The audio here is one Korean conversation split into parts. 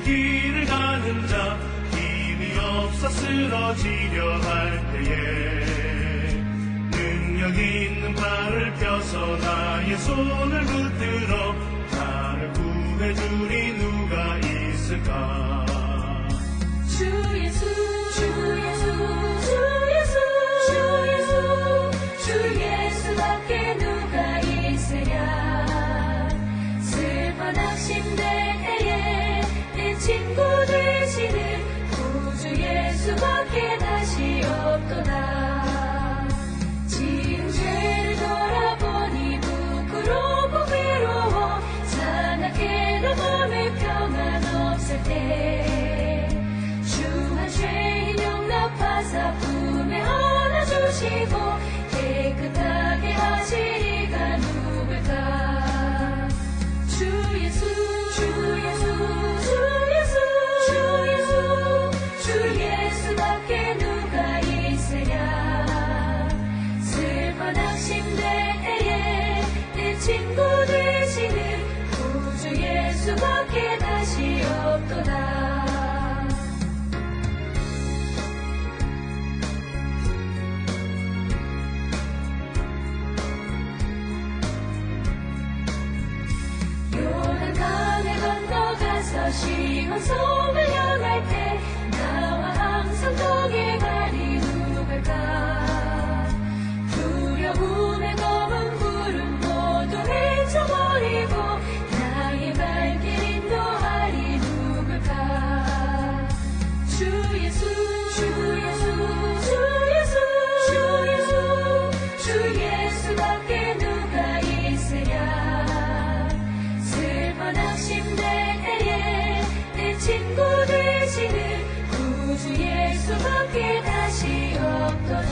길을 가는 자 힘이 없어 쓰러지려 할 때에 능력 있는 발을 펴서 나의 손을 붙들어 나를 구해주리 누가 있을까. 주 예수, 주 예수, 주 예수, 주 예수, 주 예수밖에 누가 있으랴. 슬퍼 낙심될 때에 내 친구 되시는 구주 예수밖에 다시 없도다. 지은 죄를 돌아보니 부끄럽고 괴로워 산악해도 몸에 평안 없을 때 죄인 용납하사 품에 안아주시고 깨끗하게 하시리가 누굴까. 주 예수, 주 예수, 주 예수, 주 예수, 주 예수밖에 누가 있으랴. 슬퍼 낙심될 때에 내 친구 되시는 구주 예수밖에 다시 없도다. 시온 섬을 향할 때 나와 항상 거기에 가리 누굴까. 두려움에 검은 구름 모두 헤쳐버리고 나의 발길 인도하리 누굴까. 주 예수, 주 예수, 주 예수, 주 예수, 주 예수밖에 누가 있으랴. 슬퍼 낙심될 친구 되시는 구주 예수밖에 다시 없도다.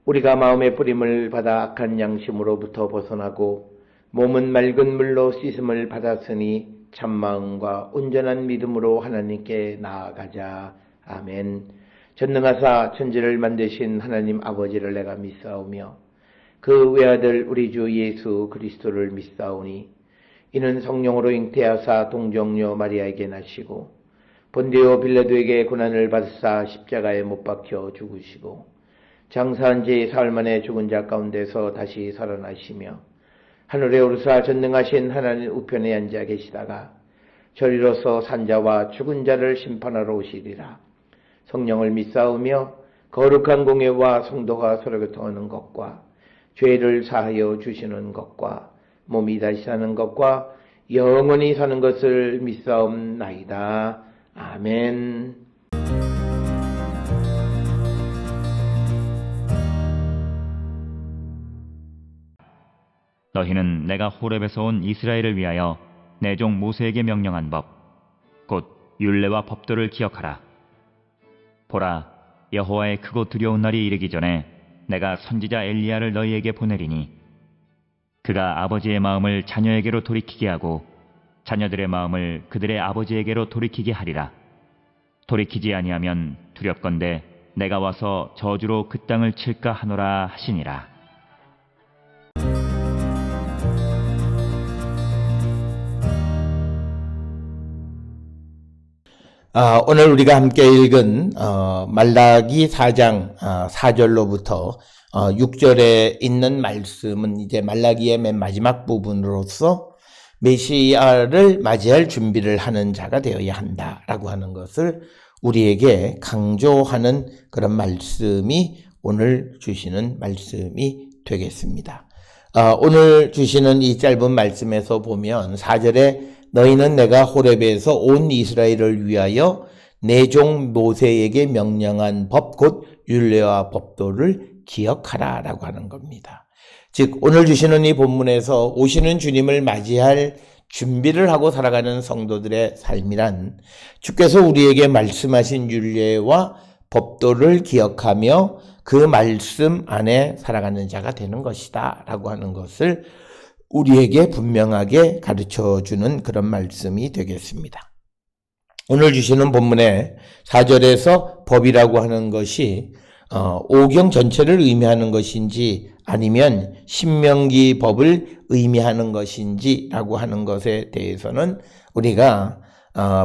우리가 마음의 뿌림을 받아 악한 양심으로부터 벗어나고 몸은 맑은 물로 씻음을 받았으니 참마음과 온전한 믿음으로 하나님께 나아가자. 아멘. 전능하사 천지를 만드신 하나님 아버지를 내가 믿사오며 그 외아들 우리 주 예수 그리스도를 믿사오니 이는 성령으로 잉태하사 동정녀 마리아에게 나시고 본디오 빌라도에게 고난을 받으사 십자가에 못 박혀 죽으시고 장사한 지 사흘 만에 죽은 자 가운데서 다시 살아나시며 하늘에 오르사 전능하신 하나님 우편에 앉아 계시다가 저리로서 산자와 죽은 자를 심판하러 오시리라. 성령을 믿사오며 거룩한 공예와 성도가 서로 교통하는 것과 죄를 사하여 주시는 것과 몸이 다시 사는 것과 영원히 사는 것을 믿사옵나이다. 아멘. 너희는 내가 호렙에서 온 이스라엘을 위하여 내 종 모세에게 명령한 법, 곧 율례와 법도를 기억하라. 보라, 여호와의 크고 두려운 날이 이르기 전에 내가 선지자 엘리야를 너희에게 보내리니 그가 아버지의 마음을 자녀에게로 돌이키게 하고 자녀들의 마음을 그들의 아버지에게로 돌이키게 하리라. 돌이키지 아니하면 두렵건대 내가 와서 저주로 그 땅을 칠까 하노라 하시니라. 오늘 우리가 함께 읽은 말라기 4장 4절로부터 6절에 있는 말씀은 이제 말라기의 맨 마지막 부분으로서 메시아를 맞이할 준비를 하는 자가 되어야 한다라고 하는 것을 우리에게 강조하는 그런 말씀이 오늘 주시는 말씀이 되겠습니다. 오늘 주시는 이 짧은 말씀에서 보면 4절에 너희는 내가 호렙에서 온 이스라엘을 위하여 내 종 모세에게 명령한 법 곧 율례와 법도를 기억하라 라고 하는 겁니다. 즉 오늘 주시는 이 본문에서 오시는 주님을 맞이할 준비를 하고 살아가는 성도들의 삶이란 주께서 우리에게 말씀하신 율례와 법도를 기억하며 그 말씀 안에 살아가는 자가 되는 것이다 라고 하는 것을 우리에게 분명하게 가르쳐주는 그런 말씀이 되겠습니다. 오늘 주시는 본문의 4절에서 법이라고 하는 것이 오경 전체를 의미하는 것인지 아니면 신명기 법을 의미하는 것인지라고 하는 것에 대해서는 우리가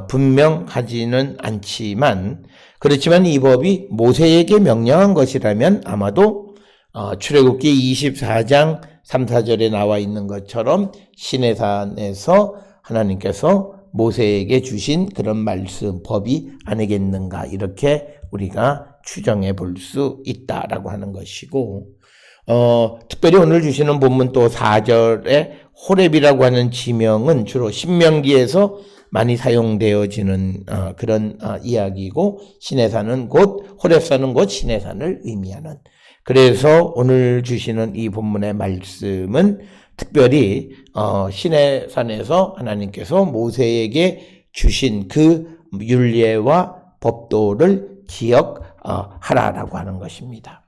분명하지는 않지만 그렇지만 이 법이 모세에게 명령한 것이라면 아마도 출애굽기 24장 3, 4절에 나와 있는 것처럼 시내산에서 하나님께서 모세에게 주신 그런 말씀, 법이 아니겠는가 이렇게 우리가 추정해 볼 수 있다라고 하는 것이고 특별히 오늘 주시는 본문 또 4절에 호렙이라고 하는 지명은 주로 신명기에서 많이 사용되어지는 그런 이야기이고 시내산은 곧 호렙산은 곧 시내산을 의미하는 그래서 오늘 주시는 이 본문의 말씀은 특별히 시내산에서 하나님께서 모세에게 주신 그 율례와 법도를 기억하라라고 하는 것입니다.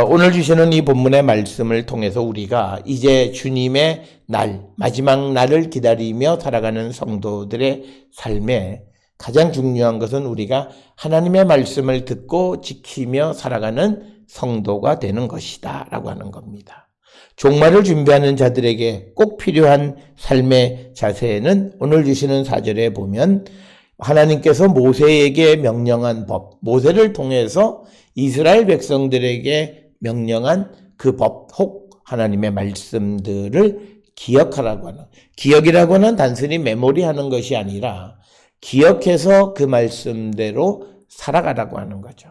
오늘 주시는 이 본문의 말씀을 통해서 우리가 이제 주님의 날, 마지막 날을 기다리며 살아가는 성도들의 삶에 가장 중요한 것은 우리가 하나님의 말씀을 듣고 지키며 살아가는 성도가 되는 것이다 라고 하는 겁니다. 종말을 준비하는 자들에게 꼭 필요한 삶의 자세는 오늘 주시는 4절에 보면 하나님께서 모세에게 명령한 법, 모세를 통해서 이스라엘 백성들에게 명령한 그 법, 혹 하나님의 말씀들을 기억하라고 하는, 기억이라고 하는 단순히 메모리하는 것이 아니라 기억해서 그 말씀대로 살아가라고 하는 거죠.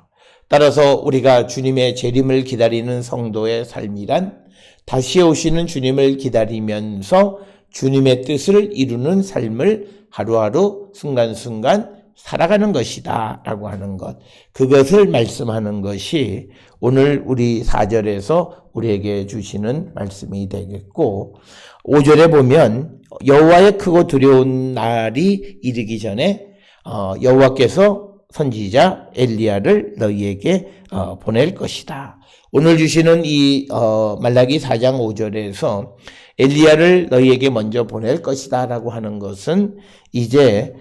따라서 우리가 주님의 재림을 기다리는 성도의 삶이란 다시 오시는 주님을 기다리면서 주님의 뜻을 이루는 삶을 하루하루 순간순간 살아가는 것이다 라고 하는 것, 그것을 말씀하는 것이 오늘 우리 4절에서 우리에게 주시는 말씀이 되겠고 5절에 보면 여호와의 크고 두려운 날이 이르기 전에 여호와께서 선지자 엘리야를 너희에게 보낼 것이다. 오늘 주시는 이 말라기 4장 5절에서 엘리야를 너희에게 먼저 보낼 것이다 라고 하는 것은 이제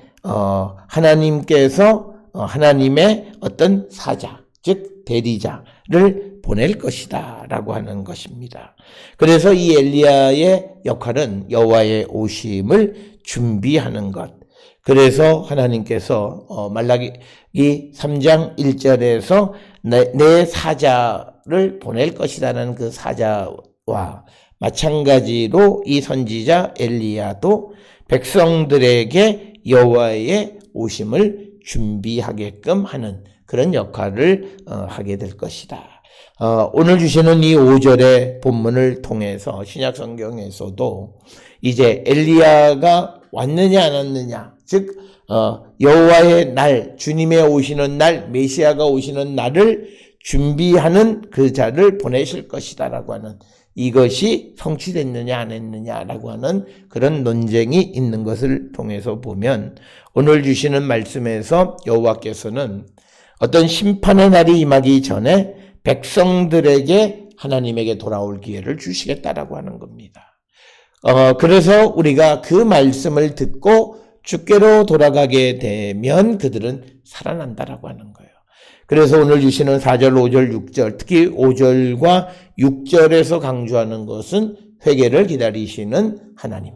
하나님께서 하나님의 어떤 사자, 즉 대리자를 보낼 것이다 라고 하는 것입니다. 그래서 이 엘리야의 역할은 여호와의 오심을 준비하는 것. 그래서 하나님께서 말라기 3장 1절에서 내 사자를 보낼 것이라는 그 사자와 마찬가지로 이 선지자 엘리야도 백성들에게 여호와의 오심을 준비하게끔 하는 그런 역할을 하게 될 것이다. 오늘 주시는 이 5절의 본문을 통해서 신약 성경에서도 이제 엘리야가 왔느냐 안 왔느냐, 즉 여호와의 날, 주님의 오시는 날, 메시아가 오시는 날을 준비하는 그 자를 보내실 것이다라고 하는 이것이 성취됐느냐 안 했느냐라고 하는 그런 논쟁이 있는 것을 통해서 보면 오늘 주시는 말씀에서 여호와께서는 어떤 심판의 날이 임하기 전에 백성들에게 하나님에게 돌아올 기회를 주시겠다라고 하는 겁니다. 그래서 우리가 그 말씀을 듣고 주께로 돌아가게 되면 그들은 살아난다라고 하는 거예요. 그래서 오늘 주시는 4절, 5절, 6절, 특히 5절과 6절에서 강조하는 것은 회개를 기다리시는 하나님.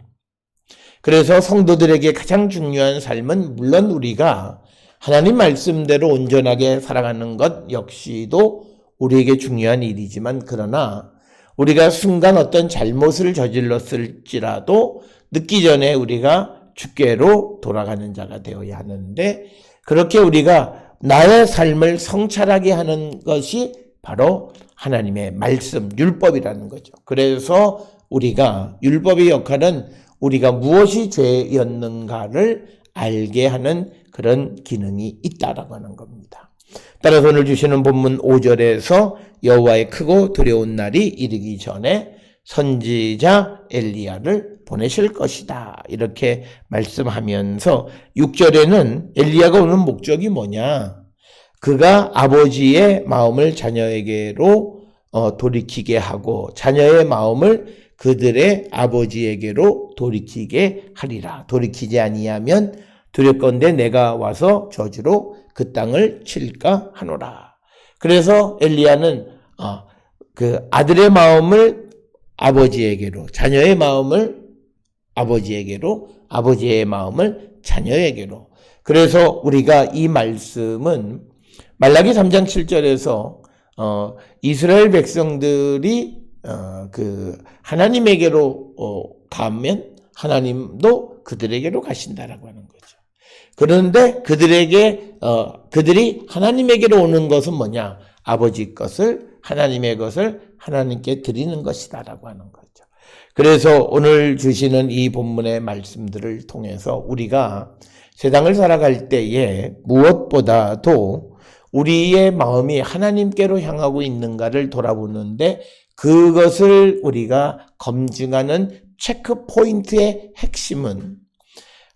그래서 성도들에게 가장 중요한 삶은 물론 우리가 하나님 말씀대로 온전하게 살아가는 것 역시도 우리에게 중요한 일이지만, 그러나 우리가 순간 어떤 잘못을 저질렀을지라도 늦기 전에 우리가 주께로 돌아가는 자가 되어야 하는데, 그렇게 우리가 나의 삶을 성찰하게 하는 것이 바로 하나님의 말씀, 율법이라는 거죠. 그래서 우리가 율법의 역할은 우리가 무엇이 죄였는가를 알게 하는 그런 기능이 있다라고 하는 겁니다. 따라서 오늘 주시는 본문 5절에서 여호와의 크고 두려운 날이 이르기 전에 선지자 엘리야를 보내실 것이다, 이렇게 말씀하면서 6절에는 엘리야가 오는 목적이 뭐냐, 그가 아버지의 마음을 자녀에게로 돌이키게 하고 자녀의 마음을 그들의 아버지에게로 돌이키게 하리라. 돌이키지 아니하면 두렵건대 내가 와서 저주로 그 땅을 칠까 하노라. 그래서 엘리야는 그 아들의 마음을 아버지에게로, 자녀의 마음을 아버지에게로, 아버지의 마음을 자녀에게로. 그래서 우리가 이 말씀은 말라기 3장 7절에서 이스라엘 백성들이 그 하나님에게로 가면 하나님도 그들에게로 가신다라고 하는 거죠. 그런데 그들이 하나님에게로 오는 것은 뭐냐? 아버지 것을, 하나님의 것을 하나님께 드리는 것이다라고 하는 거죠. 그래서 오늘 주시는 이 본문의 말씀들을 통해서 우리가 세상을 살아갈 때에 무엇보다도 우리의 마음이 하나님께로 향하고 있는가를 돌아보는데, 그것을 우리가 검증하는 체크 포인트의 핵심은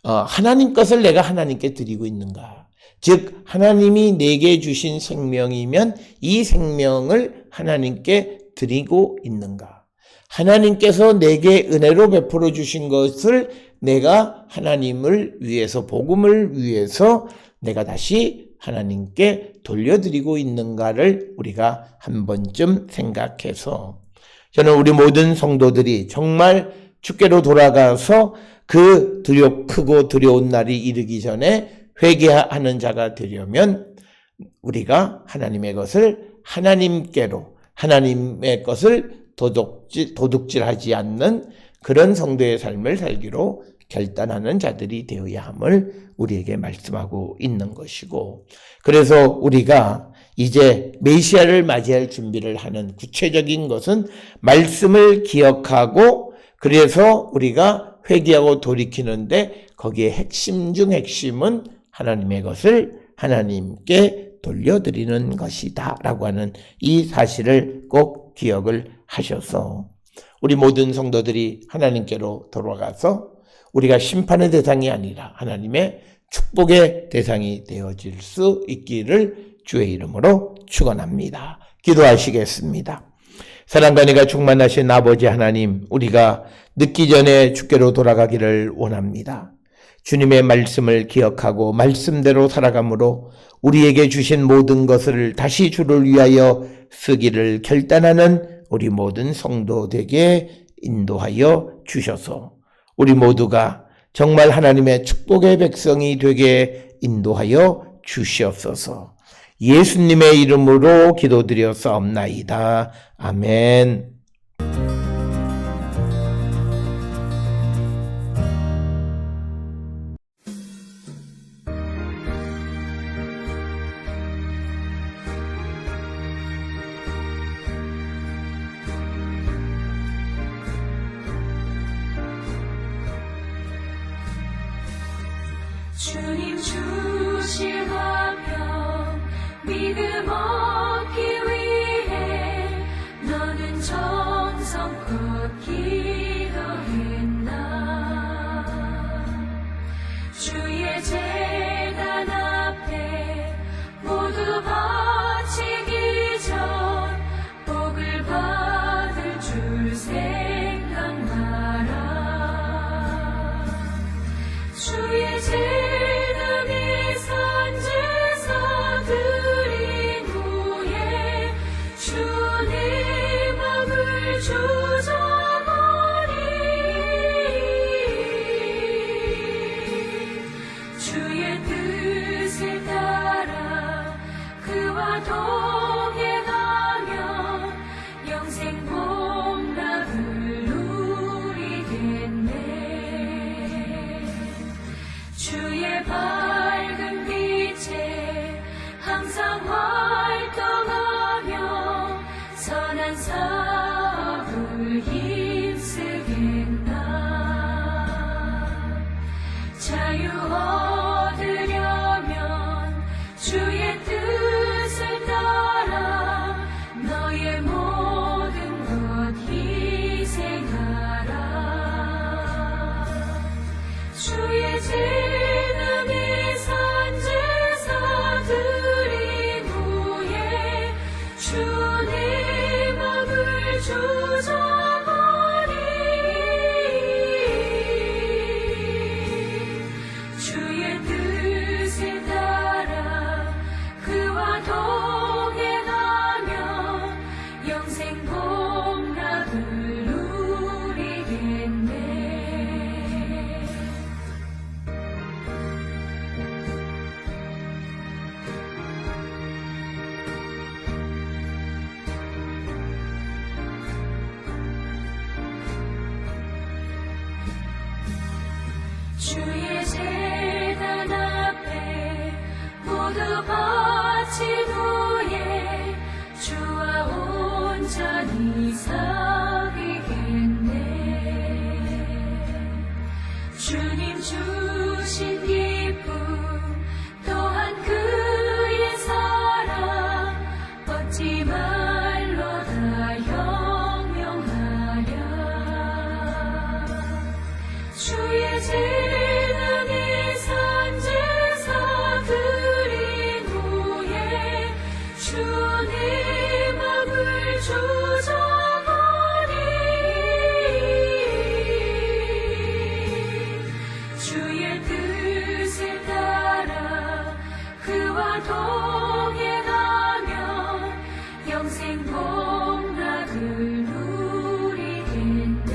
하나님 것을 내가 하나님께 드리고 있는가. 즉 하나님이 내게 주신 생명이면 이 생명을 하나님께 드리고 있는가. 하나님께서 내게 은혜로 베풀어 주신 것을 내가 하나님을 위해서, 복음을 위해서 내가 다시 하나님께 돌려드리고 있는가를 우리가 한 번쯤 생각해서, 저는 우리 모든 성도들이 정말 주께로 돌아가서 그 크고 두려운 날이 이르기 전에 회개하는 자가 되려면 우리가 하나님의 것을 하나님께로, 하나님의 것을 도둑질하지 않는 그런 성도의 삶을 살기로 결단하는 자들이 되어야 함을 우리에게 말씀하고 있는 것이고, 그래서 우리가 이제 메시아를 맞이할 준비를 하는 구체적인 것은 말씀을 기억하고, 그래서 우리가 회개하고 돌이키는데 거기에 핵심 중 핵심은 하나님의 것을 하나님께 돌려드리는 것이다 라고 하는 이 사실을 꼭 기억을 하셔서 우리 모든 성도들이 하나님께로 돌아가서 우리가 심판의 대상이 아니라 하나님의 축복의 대상이 되어질 수 있기를 주의 이름으로 축원합니다. 기도하시겠습니다. 사랑과 은혜가 충만하신 아버지 하나님, 우리가 늦기 전에 주께로 돌아가기를 원합니다. 주님의 말씀을 기억하고 말씀대로 살아감으로 우리에게 주신 모든 것을 다시 주를 위하여 쓰기를 결단하는 우리 모든 성도 되게 인도하여 주셔서 우리 모두가 정말 하나님의 축복의 백성이 되게 인도하여 주시옵소서. 예수님의 이름으로 기도드렸사옵나이다. 아멘. 주님 주실 화평 믿음 얻기 위해 너는 정성껏 기도했나. 주의 제단 앞에 모두 바치기 전 복을 받을 줄 생각하라. 주의 제단 주의 제단 앞에 모두 바친 후에 주와 온전히 섬기겠네. 주님 주신 기쁨 또한 그의 사랑 어찌 말로 다 형용하랴. 주의 제단에 산제사 드린 후에 주님 앞을 주저하니 주의 뜻에 따라 그와 동행하며 영생 복락을 누리겠네.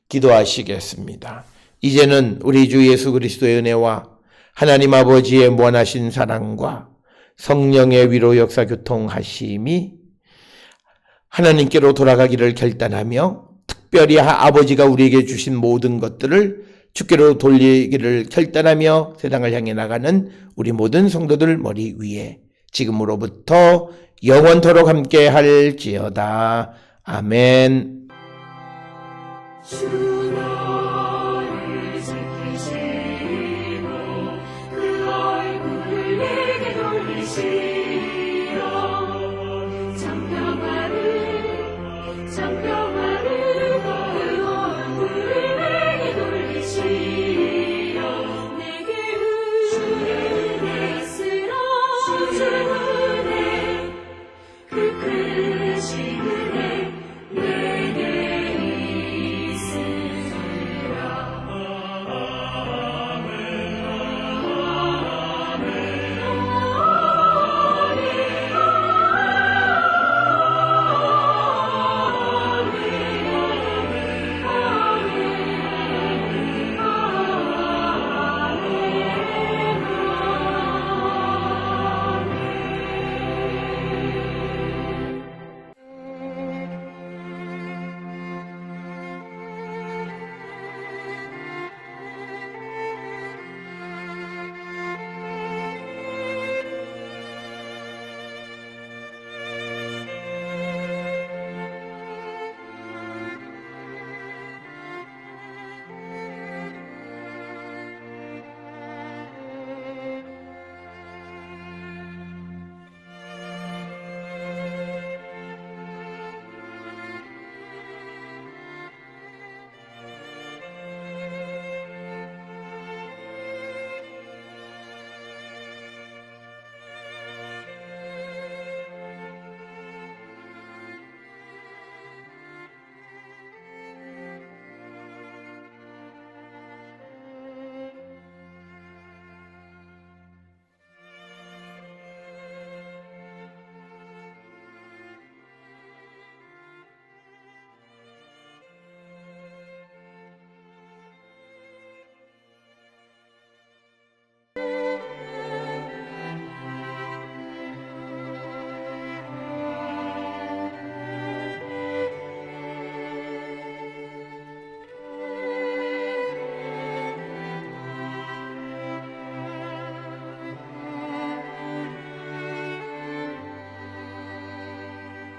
기도하시겠습니다. 이제는 우리 주 예수 그리스도의 은혜와 하나님 아버지의 무한하신 사랑과 성령의 위로 역사 교통하심이 하나님께로 돌아가기를 결단하며 특별히 아버지가 우리에게 주신 모든 것들을 주께로 돌리기를 결단하며 세상을 향해 나가는 우리 모든 성도들 머리 위에 지금으로부터 영원토록 함께 할지어다. 아멘. 주